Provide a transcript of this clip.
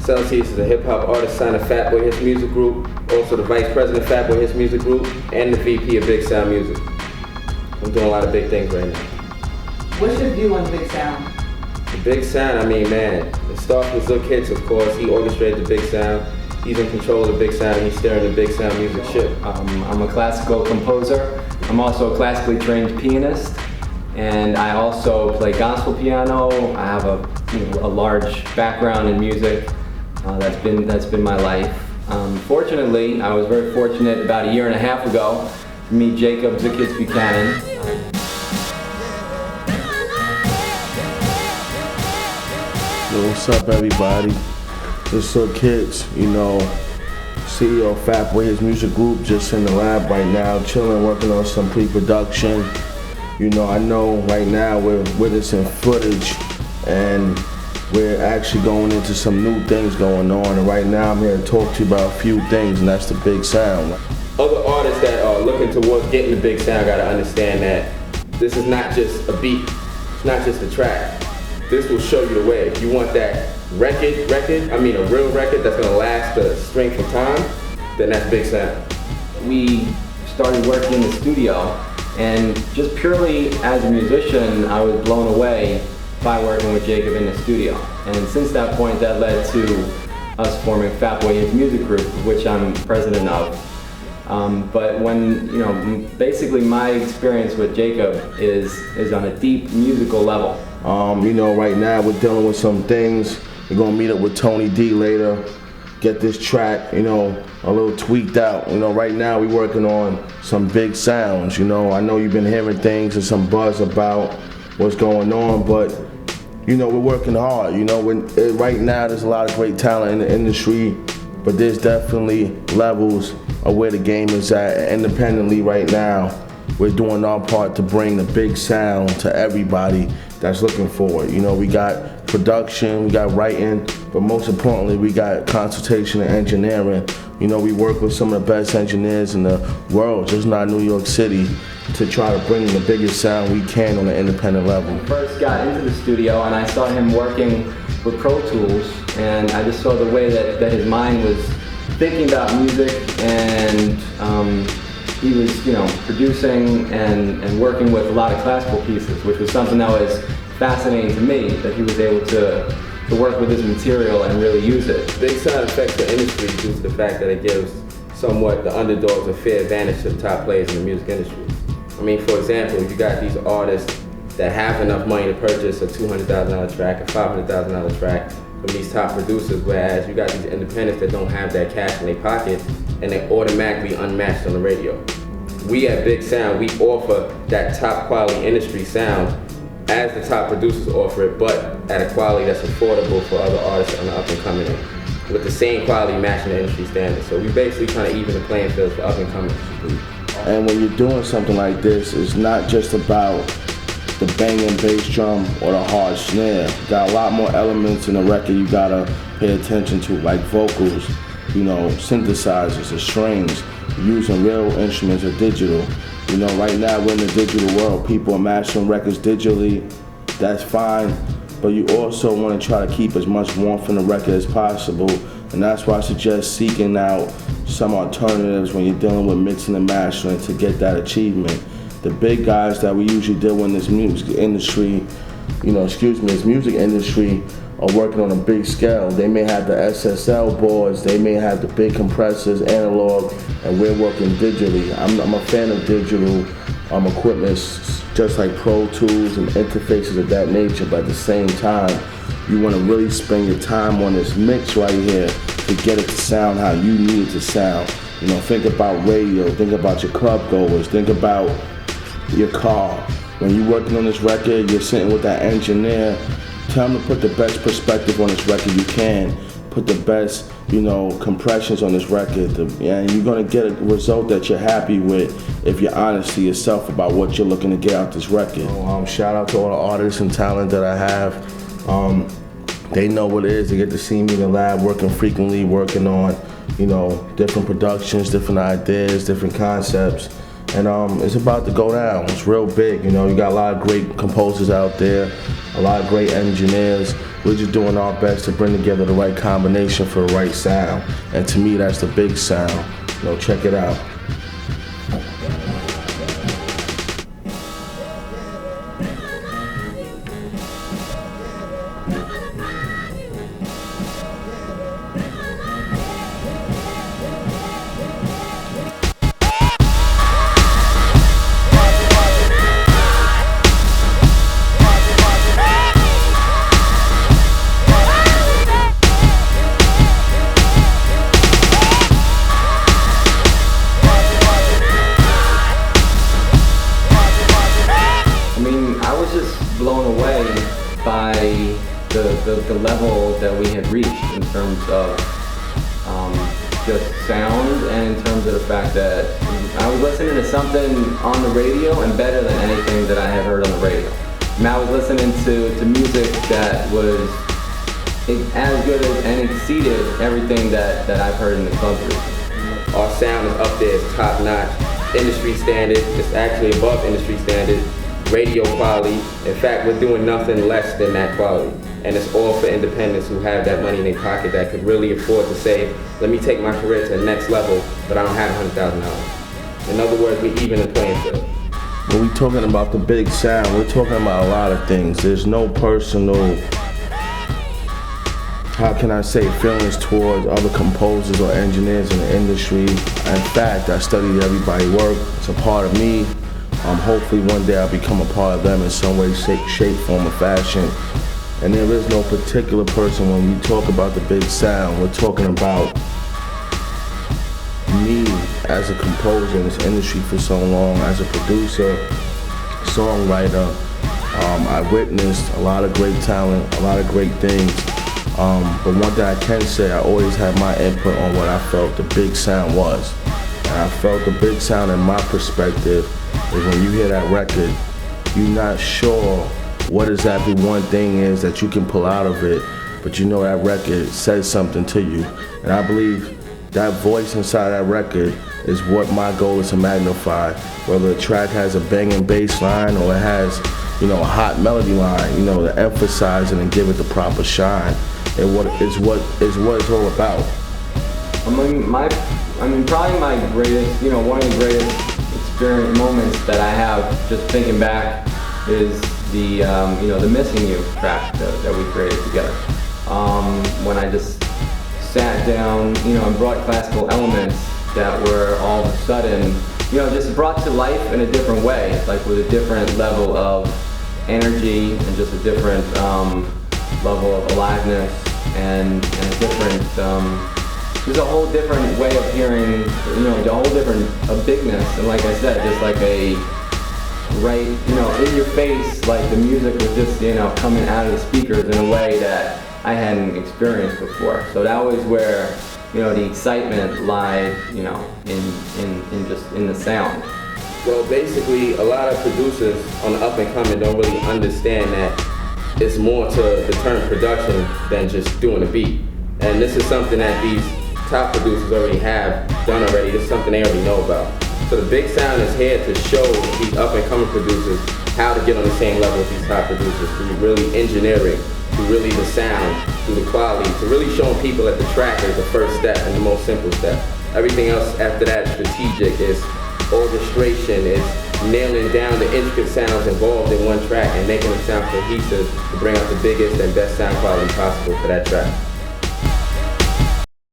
Zukhits is a hip-hop artist signed to Fatboy Hits Music Group, also the vice president of Fatboy Hits Music Group, and the VP of Big Sound Music. I'm doing a lot of big things right now. What's your view on Big Sound? The Big Sound, I mean, man, it starts with Zukhits, of course. He orchestrated the Big Sound. He's in control of the Big Sound, and he's steering the Big Sound music ship. I'm a classical composer. I'm also a classically trained pianist, and I also play gospel piano. I have a large background in music. That's been my life. Fortunately, I was very fortunate about a year and a half ago to meet Jacob Zukhits Buchanan. Yo, what's up, everybody? This is Zukhits, CEO of Fatboy Hits Music Group, just in the lab right now, chilling, working on some pre-production. I know right now we're witnessing footage, and we're actually going into some new things going on. And right now I'm here to talk to you about a few things, and that's the Big Sound. Other artists that are looking towards getting the Big Sound gotta understand that this is not just a beat, it's not just a track. This will show you the way. If you want that a real record that's gonna last the strength of time, then that's Big Sound. We started working in the studio, and just purely as a musician, I was blown away by working with Jacob in the studio. And since that point, that led to us forming Fatboy Hits Music Group, which I'm president of. But when, basically my experience with Jacob is on a deep musical level. Right now we're dealing with some things. We're gonna meet up with Tony D later, get this track, a little tweaked out. Right now we're working on some big sounds. I know you've been hearing things and some buzz about what's going on, but we're working hard. Right now there's a lot of great talent in the industry, but there's definitely levels of where the game is at. Independently right now, we're doing our part to bring the big sound to everybody that's looking for it. We got production, we got writing, but most importantly, we got consultation and engineering. We work with some of the best engineers in the world, just not New York City, to try to bring the biggest sound we can on an independent level. I first got into the studio and I saw him working with Pro Tools, and I just saw the way that his mind was thinking about music, and he was producing and working with a lot of classical pieces, which was something that was fascinating to me, that he was able to work with his material and really use it. Big Sound affects the industry due to the fact that it gives somewhat the underdogs a fair advantage to the top players in the music industry. For example, you got these artists that have enough money to purchase a $200,000 track, a $500,000 track from these top producers, whereas you got these independents that don't have that cash in their pocket, and they're automatically unmatched on the radio. We at Big Sound, we offer that top quality industry sound as the top producers offer it, but at a quality that's affordable for other artists on the up and coming in, with the same quality matching the industry standards. So we basically trying to even the playing field for up and coming. And when you're doing something like this, it's not just about the banging bass drum or the hard snare. Got a lot more elements in the record you gotta pay attention to, like vocals, synthesizers, the strings, using real instruments or digital. Right now we're in the digital world. People are mastering records digitally. That's fine, but you also want to try to keep as much warmth in the record as possible, and that's why I suggest seeking out some alternatives when you're dealing with mixing and mastering to get that achievement. The big guys that we usually deal with in this music industry, are working on a big scale. They may have the SSL boards, they may have the big compressors, analog, and we're working digitally. I'm a fan of digital equipment, just like Pro Tools and interfaces of that nature, but at the same time, you want to really spend your time on this mix right here to get it to sound how you need it to sound. Think about radio, think about your club goers, think about your car. When you're working on this record, you're sitting with that engineer. Tell them to put the best perspective on this record you can. Put the best, compressions on this record. And you're gonna get a result that you're happy with if you're honest to yourself about what you're looking to get out this record. Shout out to all the artists and talent that I have. They know what it is. They get to see me in the lab working frequently, working on, different productions, different ideas, different concepts. and it's about to go down. It's real big, you know. You got a lot of great composers out there, a lot of great engineers. We're just doing our best to bring together the right combination for the right sound, and to me, that's the big sound. You know, check it out. Blown away by the level that we had reached in terms of just sound, and in terms of the fact that I was listening to something on the radio and better than anything that I had heard on the radio. And I was listening to music that was as good as and exceeded everything that I've heard in the club recently. Our sound is up there, it's top notch, industry standard, it's actually above industry standard. Radio quality. In fact, we're doing nothing less than that quality. And it's all for independents who have that money in their pocket that could really afford to say, let me take my career to the next level, but I don't have $100,000. In other words, we even the playing field. When we're talking about the big sound, we're talking about a lot of things. There's no personal, how can I say, feelings towards other composers or engineers in the industry. In fact, I studied everybody's work. It's a part of me. Hopefully one day I'll become a part of them in some way, shape, form, or fashion. And there is no particular person when we talk about the big sound. We're talking about me as a composer in this industry for so long, as a producer, songwriter. I witnessed a lot of great talent, a lot of great things. But one thing I can say, I always had my input on what I felt the big sound was. And I felt the big sound in my perspective is when you hear that record, you're not sure what exactly one thing is that you can pull out of it, but you know that record says something to you. And I believe that voice inside that record is what my goal is to magnify. Whether a track has a banging bass line or it has, you know, a hot melody line, you know, to emphasize it and give it the proper shine. And what it's all about. Probably my greatest, one of the greatest experience moments that I have just thinking back is the Missing You track that we created together. When I just sat down, and brought classical elements that were all of a sudden, just brought to life in a different way, like with a different level of energy and just a different level of aliveness and a different, there's a whole different way of hearing, a whole different bigness, and like I said, just like a right, in your face, like the music was just, coming out of the speakers in a way that I hadn't experienced before. So that was where, the excitement lied, in the sound. Well, basically, a lot of producers on the up and coming don't really understand that it's more to the term production than just doing a beat. And this is something that these top producers already have done already. This is something they already know about. So the big sound is here to show these up and coming producers how to get on the same level as these top producers through really engineering, through really the sound, through the quality, to really showing people that the track is the first step and the most simple step. Everything else after that, strategic, is orchestration, is nailing down the intricate sounds involved in one track and making them sound cohesive to bring out the biggest and best sound quality possible for that track.